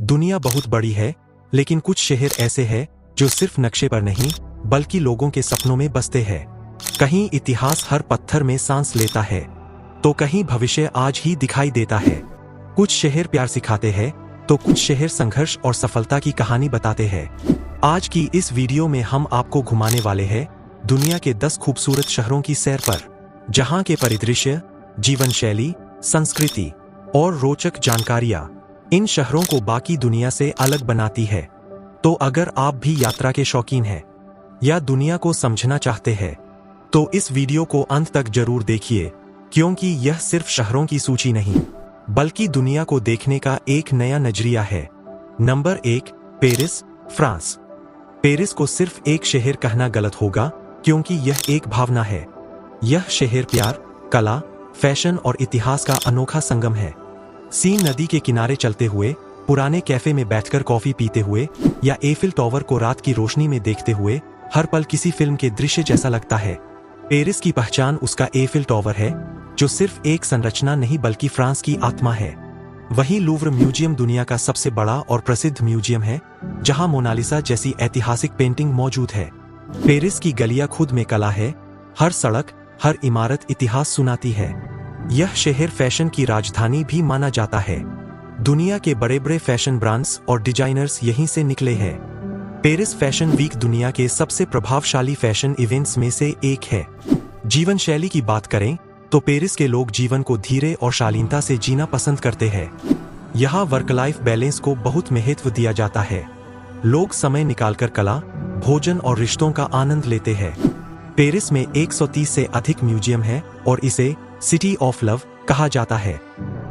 दुनिया बहुत बड़ी है, लेकिन कुछ शहर ऐसे हैं जो सिर्फ नक्शे पर नहीं बल्कि लोगों के सपनों में बसते हैं। कहीं इतिहास हर पत्थर में सांस लेता है, तो कहीं भविष्य आज ही दिखाई देता है। कुछ शहर प्यार सिखाते हैं, तो कुछ शहर संघर्ष और सफलता की कहानी बताते हैं। आज की इस वीडियो में हम आपको घुमाने वाले हैं दुनिया के 10 खूबसूरत शहरों की सैर पर, जहां के परिदृश्य, जीवन शैली, संस्कृति और रोचक जानकारियां इन शहरों को बाकी दुनिया से अलग बनाती है। तो अगर आप भी यात्रा के शौकीन हैं या दुनिया को समझना चाहते हैं, तो इस वीडियो को अंत तक जरूर देखिए, क्योंकि यह सिर्फ शहरों की सूची नहीं बल्कि दुनिया को देखने का एक नया नजरिया है। Number 1, Paris, France. पेरिस को सिर्फ एक शहर कहना गलत होगा, क्योंकि यह एक भावना है। यह शहर प्यार, कला, फैशन और इतिहास का अनोखा संगम है। सीन नदी के किनारे चलते हुए, पुराने कैफे में बैठकर कॉफी पीते हुए या एफिल टावर को रात की रोशनी में देखते हुए हर पल किसी फिल्म के दृश्य जैसा लगता है। पेरिस की पहचान उसका एफिल टावर है, जो सिर्फ एक संरचना नहीं बल्कि फ्रांस की आत्मा है। वहीं लूव्र म्यूजियम दुनिया का सबसे बड़ा और प्रसिद्ध म्यूजियम है, जहां मोनालिसा जैसी ऐतिहासिक पेंटिंग मौजूद है। पेरिस की गलियां खुद में कला है, हर सड़क, हर इमारत इतिहास सुनाती है। यह शहर फैशन की राजधानी भी माना जाता है। दुनिया के बड़े बड़े फैशन ब्रांड्स और डिजाइनर्स यहीं से निकले हैं। पेरिस फैशन वीक दुनिया के सबसे प्रभावशाली फैशन इवेंट्स में से एक है। जीवन शैली की बात करें तो पेरिस के लोग जीवन को धीरे और शालीनता से जीना पसंद करते हैं। यहाँ वर्क लाइफ बैलेंस को बहुत महत्व दिया जाता है। लोग समय निकालकर कला, भोजन और रिश्तों का आनंद लेते हैं। पेरिस में 130 से अधिक म्यूजियम है और इसे सिटी ऑफ लव कहा जाता है।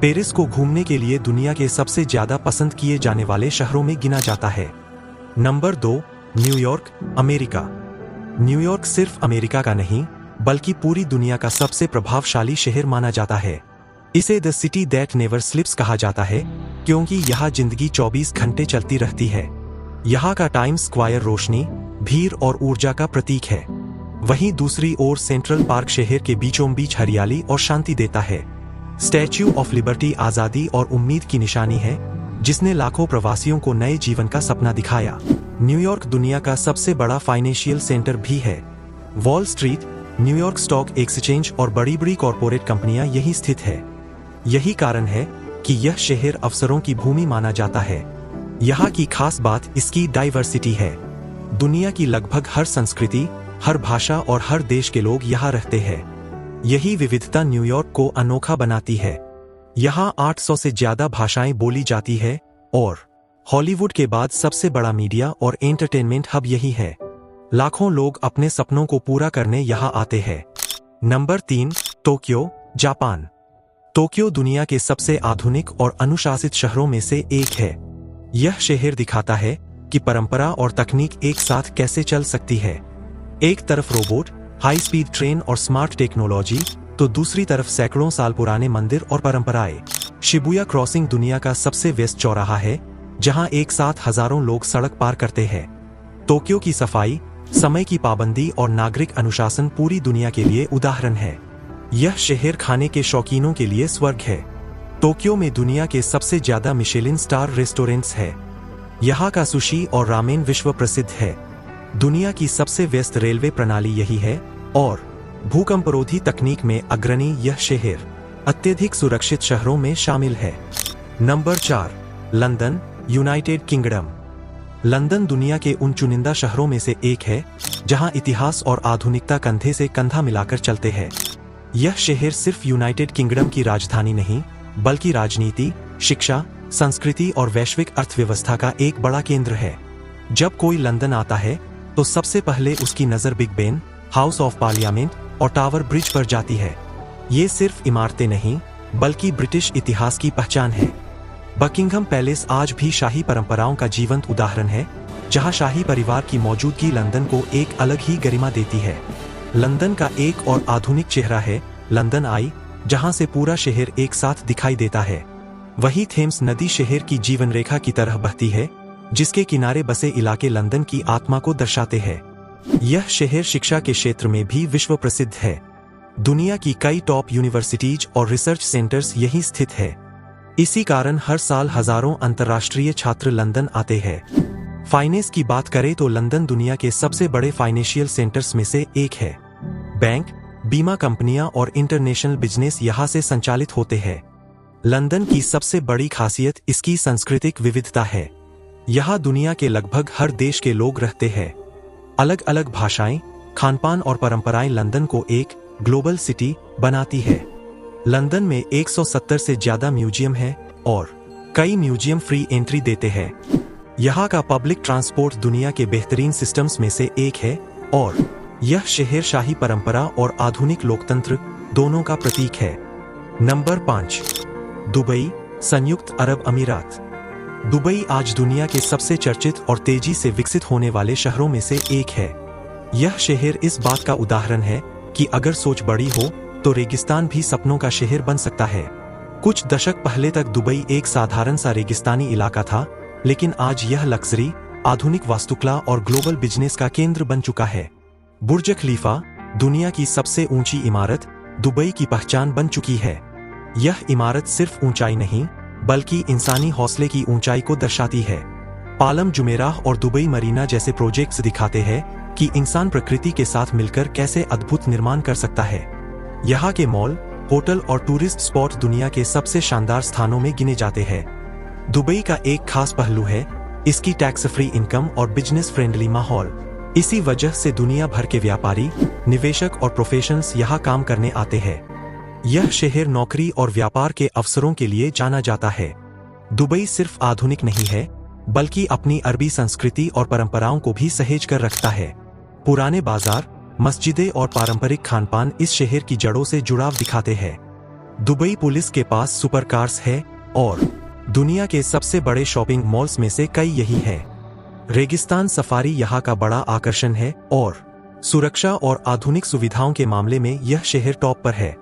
पेरिस को घूमने के लिए दुनिया के सबसे ज्यादा पसंद किए जाने वाले शहरों में गिना जाता है। Number 2, New York, America. न्यूयॉर्क सिर्फ अमेरिका का नहीं बल्कि पूरी दुनिया का सबसे प्रभावशाली शहर माना जाता है। इसे the city that never slips कहा जाता है, क्योंकि यहाँ जिंदगी 24 घंटे चलती रहती है। यहाँ का टाइम्स स्क्वायर रोशनी, भीड़ और ऊर्जा का प्रतीक है। वहीं दूसरी ओर सेंट्रल पार्क शहर के बीचों बीच हरियाली और शांति देता है। स्टैच्यू ऑफ लिबर्टी आजादी और उम्मीद की निशानी है, जिसने लाखों प्रवासियों को नए जीवन का सपना दिखाया। न्यूयॉर्क दुनिया का सबसे बड़ा फाइनेंशियल सेंटर भी है। Wall street, New York stock exchange और बड़ी बड़ी कॉरपोरेट कंपनियां यहीं स्थित है। यही कारण है कि यह शहर अवसरों की भूमि माना जाता है। यहाँ की खास बात इसकी डाइवर्सिटी है। दुनिया की लगभग हर संस्कृति, हर भाषा और हर देश के लोग यहाँ रहते हैं। यही विविधता न्यूयॉर्क को अनोखा बनाती है। यहाँ 800 से ज्यादा भाषाएं बोली जाती है और हॉलीवुड के बाद सबसे बड़ा मीडिया और एंटरटेनमेंट हब यही है। लाखों लोग अपने सपनों को पूरा करने यहाँ आते हैं। Number 3, Tokyo, Japan. टोक्यो दुनिया के सबसे आधुनिक और अनुशासित शहरों में से एक है। यह शहर दिखाता है कि परंपरा और तकनीक एक साथ कैसे चल सकती है। एक तरफ रोबोट, हाई स्पीड ट्रेन और स्मार्ट टेक्नोलॉजी, तो दूसरी तरफ सैकड़ों साल पुराने मंदिर और परंपराएं। शिबुया क्रॉसिंग दुनिया का सबसे व्यस्त चौराहा है, जहां एक साथ हजारों लोग सड़क पार करते हैं। टोक्यो की सफाई, समय की पाबंदी और नागरिक अनुशासन पूरी दुनिया के लिए उदाहरण है। यह शहर खाने के शौकीनों के लिए स्वर्ग है। टोक्यो में दुनिया के सबसे ज्यादा मिशेलिन स्टार रेस्टोरेंट्स है। यहाँ का सुशी और रामेन विश्व प्रसिद्ध है। दुनिया की सबसे व्यस्त रेलवे प्रणाली यही है और भूकंपरोधी तकनीक में अग्रणी यह शहर अत्यधिक सुरक्षित शहरों में शामिल है। Number 4, London, United kingdom. London दुनिया के उन चुनिंदा शहरों में से एक है जहां इतिहास और आधुनिकता कंधे से कंधा मिलाकर चलते हैं। यह शहर सिर्फ यूनाइटेड किंगडम की राजधानी नहीं बल्कि राजनीति, शिक्षा, संस्कृति और वैश्विक अर्थव्यवस्था का एक बड़ा केंद्र है। जब कोई लंदन आता है तो सबसे पहले उसकी नजर big Ben, house of parliament और टावर ब्रिज पर जाती है। ये सिर्फ इमारतें नहीं बल्कि ब्रिटिश इतिहास की पहचान है। बकिंघम पैलेस आज भी शाही परंपराओं का जीवंत उदाहरण है, जहां शाही परिवार की मौजूदगी लंदन को एक अलग ही गरिमा देती है। लंदन का एक और आधुनिक चेहरा है लंदन आई, जहां से पूरा शहर एक साथ दिखाई देता है। वही थेम्स नदी शहर की जीवन रेखा की तरह बहती है, जिसके किनारे बसे इलाके लंदन की आत्मा को दर्शाते हैं। यह शहर शिक्षा के क्षेत्र में भी विश्व प्रसिद्ध है। दुनिया की कई टॉप यूनिवर्सिटीज और रिसर्च सेंटर्स यहीं स्थित है। इसी कारण हर साल हजारों अंतर्राष्ट्रीय छात्र लंदन आते हैं। फाइनेंस की बात करें तो लंदन दुनिया के सबसे बड़े फाइनेंशियल सेंटर्स में से एक है। बैंक, बीमा कंपनियां और इंटरनेशनल बिजनेस यहां से संचालित होते हैं। लंदन की सबसे बड़ी खासियत इसकी सांस्कृतिक विविधता है। यहां दुनिया के लगभग हर देश के लोग रहते हैं। अलग अलग भाषाएं, खानपान और परंपराएं लंदन को एक ग्लोबल सिटी बनाती है। लंदन में 170 से ज्यादा म्यूजियम है और कई म्यूजियम फ्री एंट्री देते हैं। यहाँ का पब्लिक ट्रांसपोर्ट दुनिया के बेहतरीन सिस्टम्स में से एक है और यह शहर शाही परंपरा और आधुनिक लोकतंत्र दोनों का प्रतीक है। नंबर 5, दुबई, संयुक्त अरब अमीरात। दुबई आज दुनिया के सबसे चर्चित और तेजी से विकसित होने वाले शहरों में से एक है। यह शहर इस बात का उदाहरण है कि अगर सोच बड़ी हो तो रेगिस्तान भी सपनों का शहर बन सकता है। कुछ दशक पहले तक दुबई एक साधारण सा रेगिस्तानी इलाका था, लेकिन आज यह लग्जरी, आधुनिक वास्तुकला और ग्लोबल बिजनेस का केंद्र बन चुका है। बुर्ज खलीफा, दुनिया की सबसे ऊंची इमारत, दुबई की पहचान बन चुकी है। यह इमारत सिर्फ ऊंचाई नहीं, बल्कि इंसानी हौसले की ऊंचाई को दर्शाती है। पालम जुमेराह और दुबई मरीना जैसे प्रोजेक्ट्स दिखाते हैं कि इंसान प्रकृति के साथ मिलकर कैसे अद्भुत निर्माण कर सकता है। यहाँ के मॉल, होटल और टूरिस्ट स्पॉट दुनिया के सबसे शानदार स्थानों में गिने जाते हैं। दुबई का एक खास पहलू है इसकी टैक्स फ्री इनकम और बिजनेस फ्रेंडली माहौल। इसी वजह से दुनिया भर के व्यापारी, निवेशक और प्रोफेशनल्स यहाँ काम करने आते हैं। यह शहर नौकरी और व्यापार के अवसरों के लिए जाना जाता है। दुबई सिर्फ आधुनिक नहीं है, बल्कि अपनी अरबी संस्कृति और परंपराओं को भी सहेज कर रखता है। पुराने बाजार, मस्जिदें और पारंपरिक खानपान इस शहर की जड़ों से जुड़ाव दिखाते हैं। दुबई पुलिस के पास सुपर कार्स है और दुनिया के सबसे बड़े शॉपिंग मॉल्स में से कई यही है। रेगिस्तान सफारी यहाँ का बड़ा आकर्षण है और सुरक्षा और आधुनिक सुविधाओं के मामले में यह शहर टॉप पर है।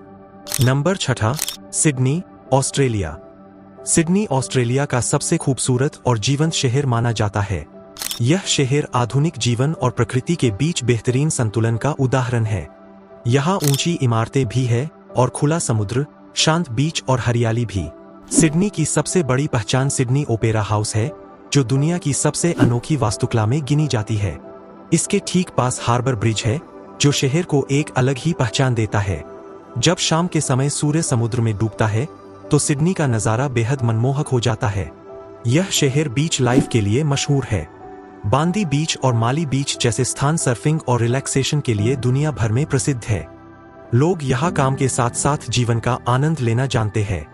Number 6, Sydney, Australia. Sydney Australia का सबसे खूबसूरत और जीवंत शहर माना जाता है। यह शहर आधुनिक जीवन और प्रकृति के बीच बेहतरीन संतुलन का उदाहरण है। यहाँ ऊंची इमारतें भी है और खुला समुद्र, शांत बीच और हरियाली भी। सिडनी की सबसे बड़ी पहचान सिडनी ओपेरा हाउस है, जो दुनिया की सबसे अनोखी वास्तुकला में गिनी जाती है। इसके ठीक पास हार्बर ब्रिज है, जो शहर को एक अलग ही पहचान देता है। जब शाम के समय सूर्य समुद्र में डूबता है तो सिडनी का नजारा बेहद मनमोहक हो जाता है। यह शहर बीच लाइफ के लिए मशहूर है। बांदी बीच और माली बीच जैसे स्थान सर्फिंग और रिलैक्सेशन के लिए दुनिया भर में प्रसिद्ध है। लोग यहाँ काम के साथ साथ जीवन का आनंद लेना जानते हैं।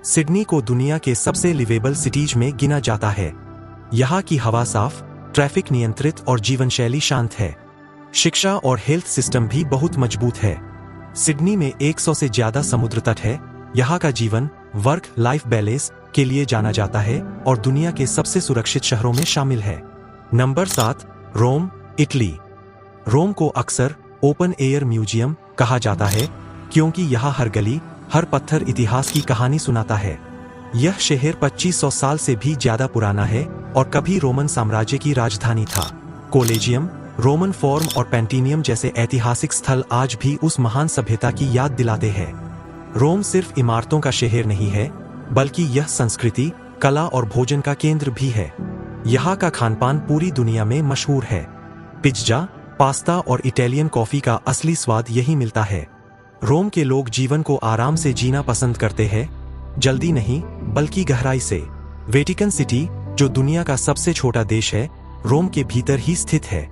सिडनी को दुनिया के सबसे लिवेबल सिटीज में गिना जाता है। यहाँ की हवा साफ, ट्रैफिक नियंत्रित और जीवन शैली शांत है। शिक्षा और हेल्थ सिस्टम भी बहुत मजबूत है। सिडनी में 100 से ज्यादा समुद्र तट है। यहाँ का जीवन वर्क लाइफ बैलेंस के लिए जाना जाता है और दुनिया के सबसे सुरक्षित शहरों में शामिल है। नंबर 7, रोम, इटली। रोम को अक्सर ओपन एयर म्यूजियम कहा जाता है, क्योंकि यहाँ हर गली, हर पत्थर इतिहास की कहानी सुनाता है। यह शहर 2500 साल से भी ज्यादा पुराना है और कभी रोमन साम्राज्य की राजधानी था। कोलेजियम, रोमन फोरम और पैंटिनियम जैसे ऐतिहासिक स्थल आज भी उस महान सभ्यता की याद दिलाते हैं। रोम सिर्फ इमारतों का शहर नहीं है, बल्कि यह संस्कृति, कला और भोजन का केंद्र भी है। यहाँ का खानपान पूरी दुनिया में मशहूर है। पिज्जा, पास्ता और इटालियन कॉफी का असली स्वाद यही मिलता है। रोम के लोग जीवन को आराम से जीना पसंद करते हैं, जल्दी नहीं बल्कि गहराई से। वेटिकन सिटी, जो दुनिया का सबसे छोटा देश है, रोम के भीतर ही स्थित है।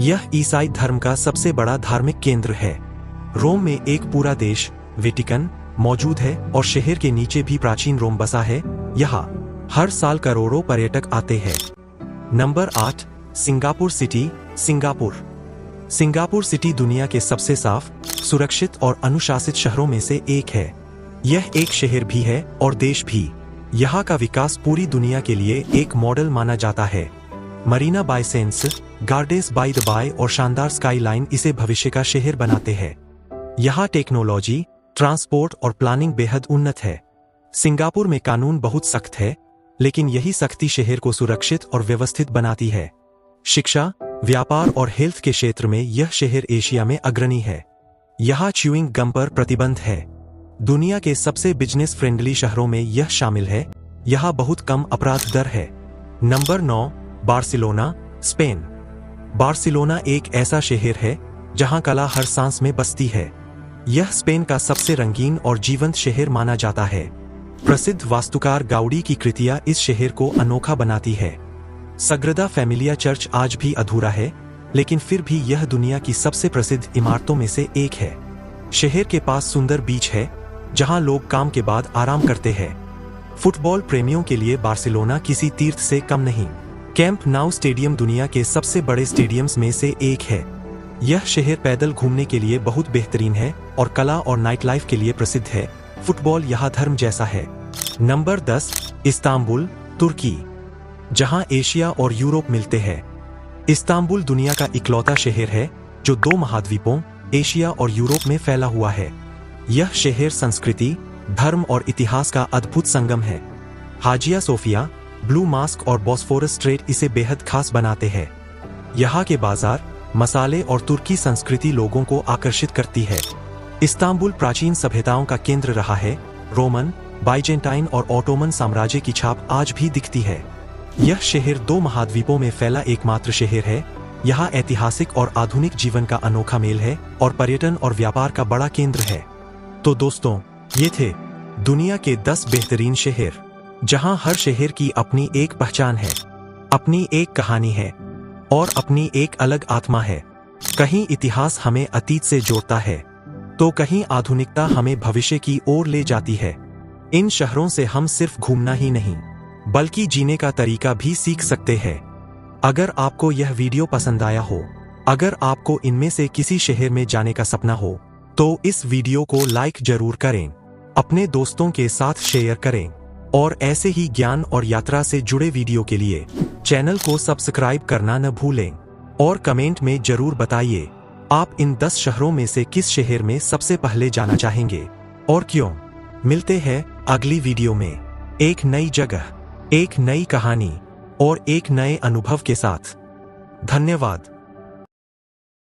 यह ईसाई धर्म का सबसे बड़ा धार्मिक केंद्र है। रोम में एक पूरा देश, वेटिकन, मौजूद है और शहर के नीचे भी प्राचीन रोम बसा है। यहाँ हर साल करोड़ों पर्यटक आते हैं। Number 8, Singapore city, Singapore. Singapore city दुनिया के सबसे साफ, सुरक्षित और अनुशासित शहरों में से एक है। यह एक शहर भी है और देश भी। यहाँ का विकास पूरी दुनिया के लिए एक मॉडल माना जाता है। Marina Bay Sands, gardens by the bay और शानदार स्काईलाइन इसे भविष्य का शहर बनाते हैं। यहाँ टेक्नोलॉजी, ट्रांसपोर्ट और प्लानिंग बेहद उन्नत है। सिंगापुर में कानून बहुत सख्त है, लेकिन यही सख्ती शहर को सुरक्षित और व्यवस्थित बनाती है। शिक्षा, व्यापार और हेल्थ के क्षेत्र में यह शहर एशिया में अग्रणी है। यहाँ च्यूइंग गम पर प्रतिबंध है। दुनिया के सबसे बिजनेस फ्रेंडली शहरों में यह शामिल है। यहाँ बहुत कम अपराध दर है। Number 9, Barcelona, Spain. बार्सिलोना एक ऐसा शहर है जहाँ कला हर सांस में बसती है। यह स्पेन का सबसे रंगीन और जीवंत शहर माना जाता है। प्रसिद्ध वास्तुकार गाउडी की कृतियां इस शहर को अनोखा बनाती है। सग्रदा फैमिलिया चर्च आज भी अधूरा है, लेकिन फिर भी यह दुनिया की सबसे प्रसिद्ध इमारतों में से एक है। शहर के पास सुंदर बीच है जहां लोग काम के बाद आराम करते हैं। फुटबॉल प्रेमियों के लिए बार्सिलोना किसी तीर्थ से कम नहीं। कैंप नाउ स्टेडियम दुनिया के सबसे बड़े स्टेडियम्स में से एक है। यह शहर पैदल घूमने के लिए बहुत बेहतरीन है और कला और नाइट लाइफ के लिए प्रसिद्ध है। फुटबॉल यहाँ धर्म जैसा है। नंबर 10, इस्तांबुल, तुर्की, जहाँ एशिया और यूरोप मिलते हैं। इस्तांबुल दुनिया का इकलौता शहर है जो 2 महाद्वीपों एशिया और यूरोप में फैला हुआ है। यह शहर संस्कृति, धर्म और इतिहास का अद्भुत संगम है। हाजिया सोफिया, ब्लू मास्क और बॉस्फोरस स्ट्रेट इसे बेहद खास बनाते हैं। यहाँ के बाजार, मसाले और तुर्की संस्कृति लोगों को आकर्षित करती है। इस्तांबुल प्राचीन सभ्यताओं का केंद्र रहा है। रोमन, बाइजेंटाइन और ऑटोमन साम्राज्य की छाप आज भी दिखती है। यह शहर 2 महाद्वीपों में फैला एकमात्र शहर है। यहाँ ऐतिहासिक और आधुनिक जीवन का अनोखा मेल है और पर्यटन और व्यापार का बड़ा केंद्र है। तो दोस्तों, ये थे दुनिया के 10 बेहतरीन शहर, जहां हर शहर की अपनी एक पहचान है, अपनी एक कहानी है और अपनी एक अलग आत्मा है। कहीं इतिहास हमें अतीत से जोड़ता है, तो कहीं आधुनिकता हमें भविष्य की ओर ले जाती है। इन शहरों से हम सिर्फ घूमना ही नहीं, बल्कि जीने का तरीका भी सीख सकते हैं। अगर आपको यह वीडियो पसंद आया हो, अगर आपको इनमें से किसी शहर में जाने का सपना हो, तो इस वीडियो को लाइक जरूर करें, अपने दोस्तों के साथ शेयर करें और ऐसे ही ज्ञान और यात्रा से जुड़े वीडियो के लिए चैनल को सब्सक्राइब करना न भूलें। और कमेंट में जरूर बताइए आप इन 10 शहरों में से किस शहर में सबसे पहले जाना चाहेंगे और क्यों। मिलते हैं अगली वीडियो में एक नई जगह, एक नई कहानी और एक नए अनुभव के साथ। धन्यवाद।